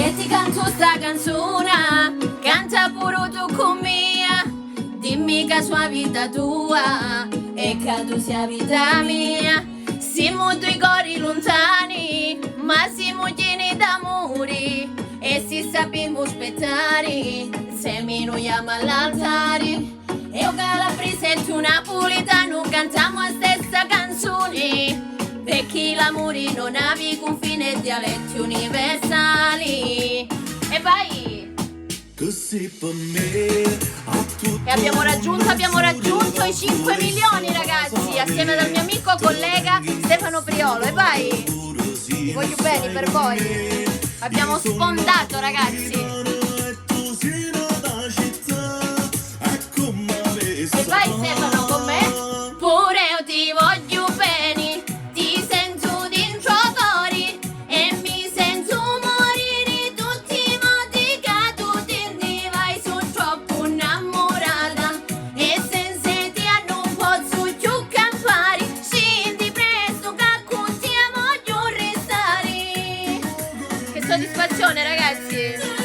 e ti canto sta canzone, canta pure tu con mia. Dimmi che sua vita tua e che tu sia vita mia. Siamo due cori lontani, ma siamo pieni d'amore e si sappiamo aspettare, se mi noiamo all'altare. Io calabrese e tu napoletano cantiamo la stessa canzone, perché l'amore non ha confini e dialetti universali. E vai! Così per me E abbiamo raggiunto i 5 milioni, ragazzi, assieme dal mio amico collega Stefano Priolo. E vai! Vi voglio bene per voi. Abbiamo sfondato, ragazzi. E vai Stefano con me. Pure io ti voglio bene, ti sento dentro cuore e mi sento morire tutti i modi che tu ti vai, sono troppo innamorata e senza te non posso più campare. Scendi presto che con te voglio restare. Che soddisfazione, ragazzi.